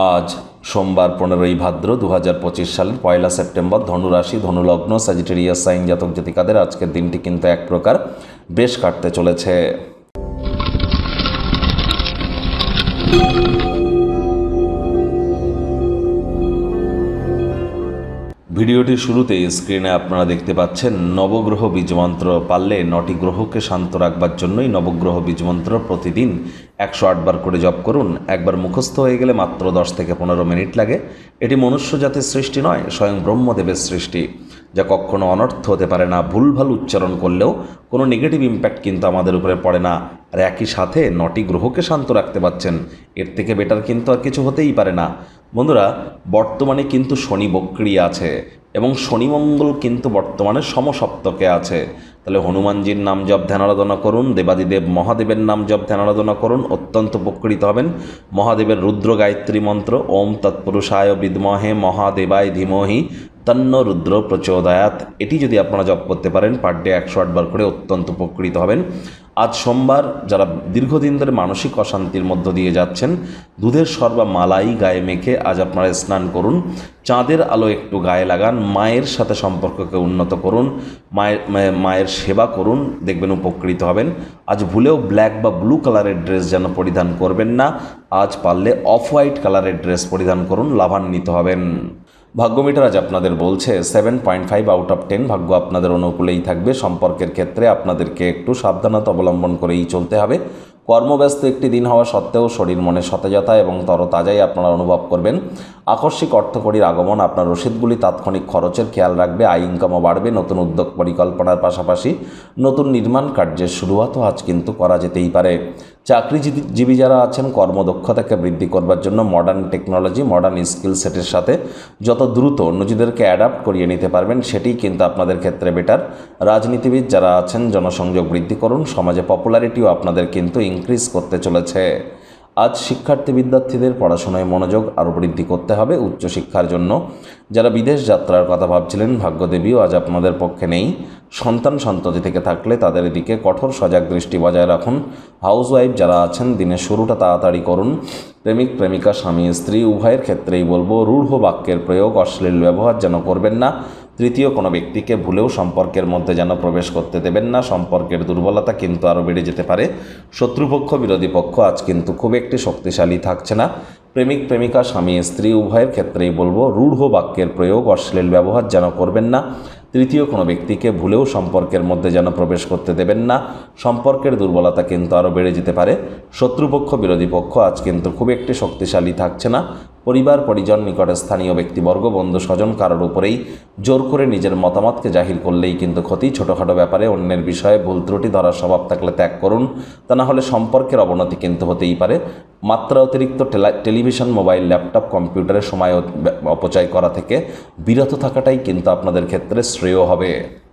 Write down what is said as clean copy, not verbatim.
আজ সোমবার 15ই ভাদ্র 2025 সালের 1 সেপ্টেম্বর। ধনুরাশি, ধনুলগ্ন, স্যাজিটেরিয়াস সাইন জাতক জাতিকাদের আজকের দিনটি কিন্তু এক প্রকার বেশ কাটতে চলেছে। ভিডিওটির শুরুতে স্ক্রিনে আপনারা দেখতে পাচ্ছেন নবগ্রহ বীজমন্ত্র। পারলে 9টি গ্রহকে শান্ত রাখবার জন্যই নবগ্রহ বীজমন্ত্র প্রতিদিন 108 বার করে জপ করুন। একবার মুখস্থ হয়ে গেলে মাত্র 10 থেকে 15 মিনিট লাগে। এটি মনুষ্য জাতির সৃষ্টি নয়, স্বয়ং ব্রহ্মদেবের সৃষ্টি, যা কখনো অনর্থ হতে পারে না। ভুলভাল উচ্চারণ করলেও কোনো নেগেটিভ ইম্প্যাক্ট কিন্তু আমাদের উপরে পড়ে না। আর একই সাথে 9টি গ্রহকে শান্ত রাখতে পারছেন, এর থেকে বেটার কিন্তু আর কিছু হতেই পারে না। বন্ধুরা, বর্তমানে কিন্তু শনি বক্রী আছে এবং শনি মঙ্গল কিন্তু বর্তমানে সমসপ্তকে আছে। তাহলে হনুমানজির নাম জপ ধ্যান আরাধনা করুন, দেবাদিদেব মহাদেবের নাম জপ ধ্যান আরাধনা করুন, অত্যন্ত উপকৃত হবেন। মহাদেবের রুদ্র গায়ত্রী মন্ত্র ওম তৎপুরুষায় বিদ্মহে মহাদেবায় ধীমহি তন্ন রুদ্র প্রচোদয়াৎ, এটি যদি আপনারা জপ করতে পারেন পার ডে 108 বার করে, অত্যন্ত উপকৃত হবেন। আজ সোমবার, যারা দীর্ঘদিন ধরে মানসিক অশান্তির মধ্য দিয়ে যাচ্ছেন, দুধের সর বা মালাই গায়ে মেখে আজ আপনারা স্নান করুন। চাঁদের আলো একটু গায়ে লাগান, মায়ের সাথে সম্পর্ককে উন্নত করুন, মায়ের সেবা করুন, দেখবেন উপকৃত হবেন। আজ ভুলেও ব্ল্যাক বা ব্লু কালারের ড্রেস যেন পরিধান করবেন না। আজ পারলে অফ হোয়াইট কালারের ড্রেস পরিধান করুন, লাভান্বিত হবেন। ভাগ্যমিটার আজ আপনাদের বলছে 7.5 আউট অফ 10, ভাগ্য আপনাদের অনুকূলেই থাকবে। সম্পর্কের ক্ষেত্রে আপনাদেরকে একটু সাবধানতা অবলম্বন করেই চলতে হবে। কর্মব্যস্ত একটি দিন হওয়া সত্ত্বেও শরীর মনে সতেজতা এবং তরতাজাই আপনারা অনুভব করবেন। আকস্মিক অর্থকড়ির আগমন আপনার রসিদগুলি তাৎক্ষণিক খরচের খেয়াল রাখবে। আয় ইনকামও বাড়বে। নতুন উদ্যোগ পরিকল্পনার পাশাপাশি নতুন নির্মাণ কার্যের শুরুয়াতও আজ কিন্তু করা যেতেই পারে। চাকরিজীবী যারা আছেন, কর্মদক্ষতাকে বৃদ্ধি করবার জন্য মডার্ন টেকনোলজি, মডার্ন স্কিল সেটের সাথে যত দ্রুত নিজেদেরকে অ্যাডাপ্ট করিয়ে নিতে পারবেন সেটিই কিন্তু আপনাদের ক্ষেত্রে বেটার। রাজনীতিবিদ যারা আছেন, জনসংযোগ বৃদ্ধি করুন। সমাজে পপুলারিটিও আপনাদের কিন্তু ইনক্রিজ করতে চলেছে। আজ শিক্ষার্থী বিদ্যার্থীদের পড়াশোনায় মনোযোগ আরও বৃদ্ধি করতে হবে উচ্চশিক্ষার জন্য। যারা বিদেশ যাত্রার কথা ভাবছিলেন, ভাগ্যদেবীও আজ আপনাদের পক্ষে নেই। সন্তান সন্ততি থেকে থাকলে তাদের দিকে কঠোর সজাগ দৃষ্টি বজায় রাখুন। হাউসওয়াইফ যারা আছেন, দিনের শুরুটা তাড়াতাড়ি করুন। প্রেমিক প্রেমিকা, স্বামী স্ত্রী উভয়ের ক্ষেত্রেই বলবো, রূঢ় বাক্যের প্রয়োগ, অশ্লীল ব্যবহার যেন করবেন না। তৃতীয় কোনো ব্যক্তিকে ভুলেও সম্পর্কের মধ্যে যেন প্রবেশ করতে দেবেন না। সম্পর্কের দুর্বলতা কিন্তু আরও বেড়ে যেতে পারে। শত্রুপক্ষ, বিরোধী পক্ষ আজ কিন্তু খুব একটি শক্তিশালী থাকছে না। প্রেমিক প্রেমিকা, স্বামী স্ত্রী উভয়ের ক্ষেত্রেই বলবো, রূঢ় বাক্যের প্রয়োগ, অশ্লীল ব্যবহার যেন করবেন না। তৃতীয় কোনো ব্যক্তিকে ভুলেও সম্পর্কের মধ্যে যেন প্রবেশ করতে দেবেন না। সম্পর্কের দুর্বলতা কিন্তু আরও বেড়ে যেতে পারে। শত্রুপক্ষ, বিরোধী পক্ষ আজ কিন্তু খুব একটি শক্তিশালী থাকছে না। পরিবার পরিজন, নিকটে স্থানীয় ব্যক্তিবর্গ, বন্ধু স্বজন কারোর উপরেই জোর করে নিজের মতামতকে জাহির করলেই কিন্তু ক্ষতি। ছোটোখাটো ব্যাপারে অন্যের বিষয়ে ভুল ত্রুটি ধরার স্বভাব থাকলে ত্যাগ করুন, তা না হলে সম্পর্কের অবনতি কিন্তু হতেই পারে। মাত্রা অতিরিক্ত টেলিভিশন, মোবাইল, ল্যাপটপ, কম্পিউটারে সময় অপচয় করা থেকে বিরত থাকাটাই কিন্তু আপনাদের ক্ষেত্রে শ্রেয় হবে।